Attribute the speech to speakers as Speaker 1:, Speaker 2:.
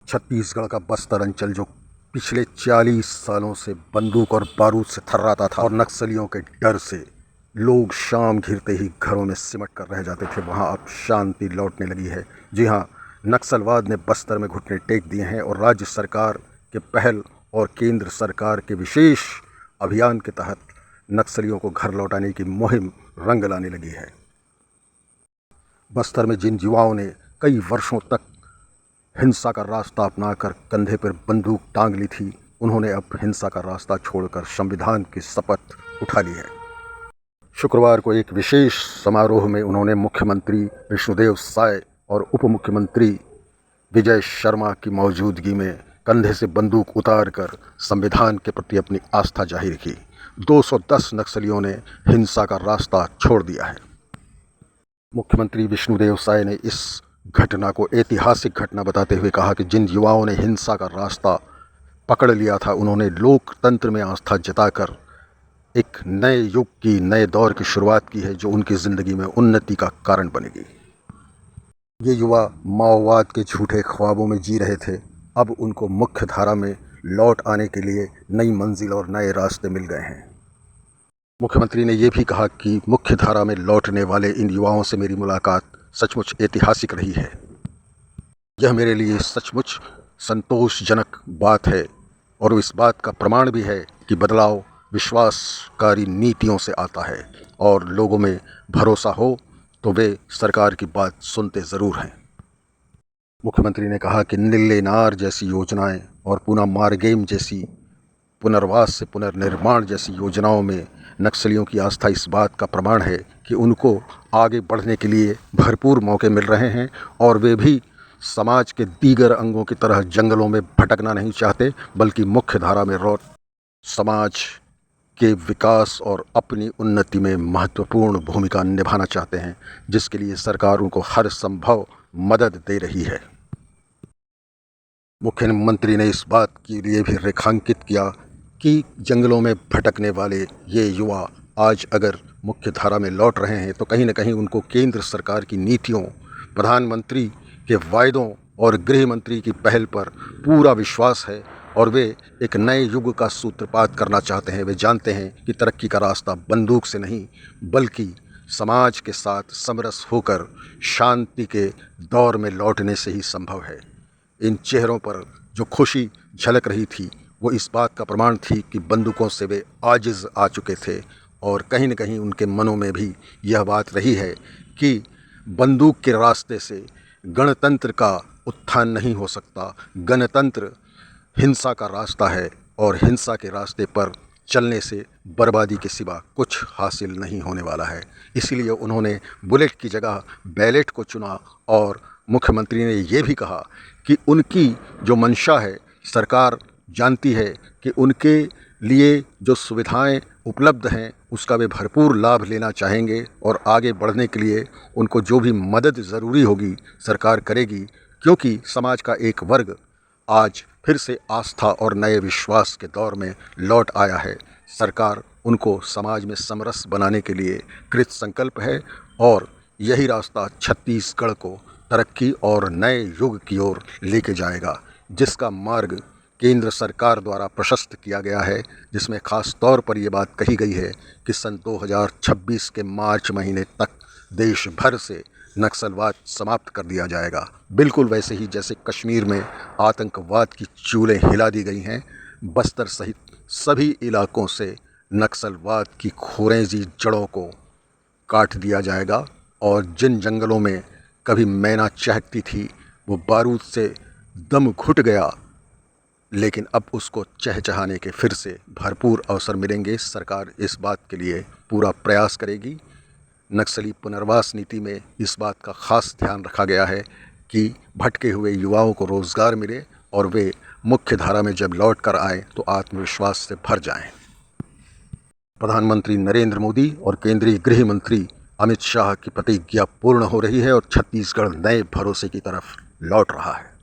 Speaker 1: छत्तीसगढ़ का बस्तर अंचल जो पिछले 40 सालों से बंदूक और बारूद से थर्राता था और नक्सलियों के डर से लोग शाम घिरते ही घरों में सिमट कर रह जाते थे, वहां अब शांति लौटने लगी है। जी हां, नक्सलवाद ने बस्तर में घुटने टेक दिए हैं और राज्य सरकार के पहल और केंद्र सरकार के विशेष अभियान के तहत नक्सलियों को घर लौटाने की मुहिम रंग लाने लगी है। बस्तर में जिन युवाओं ने कई वर्षों तक हिंसा का रास्ता अपनाकर कंधे पर बंदूक टांग ली थी, उन्होंने अब हिंसा का रास्ता छोड़कर संविधान की शपथ उठा ली है। शुक्रवार को एक विशेष समारोह में उन्होंने मुख्यमंत्री विष्णुदेव साय और उप मुख्यमंत्री विजय शर्मा की मौजूदगी में कंधे से बंदूक उतारकर संविधान के प्रति अपनी आस्था जाहिर की। 210 नक्सलियों ने हिंसा का रास्ता छोड़ दिया है। मुख्यमंत्री विष्णुदेव साय ने इस घटना को ऐतिहासिक घटना बताते हुए कहा कि जिन युवाओं ने हिंसा का रास्ता पकड़ लिया था, उन्होंने लोकतंत्र में आस्था जताकर एक नए युग की, नए दौर की शुरुआत की है, जो उनकी ज़िंदगी में उन्नति का कारण बनेगी। ये युवा माओवाद के झूठे ख्वाबों में जी रहे थे, अब उनको मुख्य धारा में लौट आने के लिए नई मंजिल और नए रास्ते मिल गए हैं। मुख्यमंत्री ने यह भी कहा कि मुख्य धारा में लौटने वाले इन युवाओं से मेरी मुलाकात सचमुच ऐतिहासिक रही है। यह मेरे लिए सचमुच संतोषजनक बात है और इस बात का प्रमाण भी है कि बदलाव विश्वासकारी नीतियों से आता है और लोगों में भरोसा हो तो वे सरकार की बात सुनते ज़रूर हैं। मुख्यमंत्री ने कहा कि निल्ले नार जैसी योजनाएं और पूना मारगेम जैसी पुनर्वास से पुनर्निर्माण जैसी योजनाओं में नक्सलियों की आस्था इस बात का प्रमाण है कि उनको आगे बढ़ने के लिए भरपूर मौके मिल रहे हैं और वे भी समाज के दीगर अंगों की तरह जंगलों में भटकना नहीं चाहते, बल्कि मुख्य धारा में लौट समाज के विकास और अपनी उन्नति में महत्वपूर्ण भूमिका निभाना चाहते हैं, जिसके लिए सरकार उनको हर संभव मदद दे रही है। मुख्यमंत्री ने इस बात के लिए भी रेखांकित किया कि जंगलों में भटकने वाले ये युवा आज अगर मुख्य धारा में लौट रहे हैं तो कहीं न कहीं उनको केंद्र सरकार की नीतियों, प्रधानमंत्री के वायदों और गृह मंत्री की पहल पर पूरा विश्वास है और वे एक नए युग का सूत्रपात करना चाहते हैं। वे जानते हैं कि तरक्की का रास्ता बंदूक से नहीं, बल्कि समाज के साथ समरस होकर शांति के दौर में लौटने से ही संभव है। इन चेहरों पर जो खुशी झलक रही थी, वो इस बात का प्रमाण थी कि बंदूकों से वे आजिज़ आ चुके थे और कहीं न कहीं उनके मनों में भी यह बात रही है कि बंदूक के रास्ते से गणतंत्र का उत्थान नहीं हो सकता। गणतंत्र हिंसा का रास्ता है और हिंसा के रास्ते पर चलने से बर्बादी के सिवा कुछ हासिल नहीं होने वाला है। इसीलिए उन्होंने बुलेट की जगह बैलेट को चुना और मुख्यमंत्री ने ये भी कहा कि उनकी जो मंशा है, सरकार जानती है कि उनके लिए जो सुविधाएं उपलब्ध हैं उसका वे भरपूर लाभ लेना चाहेंगे और आगे बढ़ने के लिए उनको जो भी मदद ज़रूरी होगी सरकार करेगी, क्योंकि समाज का एक वर्ग आज फिर से आस्था और नए विश्वास के दौर में लौट आया है। सरकार उनको समाज में समरस बनाने के लिए कृत संकल्प है और यही रास्ता छत्तीसगढ़ को तरक्की और नए युग की ओर लेके जाएगा, जिसका मार्ग केंद्र सरकार द्वारा प्रशस्त किया गया है, जिसमें ख़ास तौर पर ये बात कही गई है कि सन 2026 के मार्च महीने तक देश भर से नक्सलवाद समाप्त कर दिया जाएगा। बिल्कुल वैसे ही जैसे कश्मीर में आतंकवाद की चूलें हिला दी गई हैं, बस्तर सहित सभी इलाकों से नक्सलवाद की खुरेजी जड़ों को काट दिया जाएगा और जिन जंगलों में कभी मैना चहकती थी वो बारूद से दम घुट गया, लेकिन अब उसको चहचहाने के फिर से भरपूर अवसर मिलेंगे। सरकार इस बात के लिए पूरा प्रयास करेगी। नक्सली पुनर्वास नीति में इस बात का ख़ास ध्यान रखा गया है कि भटके हुए युवाओं को रोज़गार मिले और वे मुख्य धारा में जब लौट कर आएँ तो आत्मविश्वास से भर जाएं। प्रधानमंत्री नरेंद्र मोदी और केंद्रीय गृह मंत्री अमित शाह की प्रतिज्ञा पूर्ण हो रही है और छत्तीसगढ़ नए भरोसे की तरफ लौट रहा है।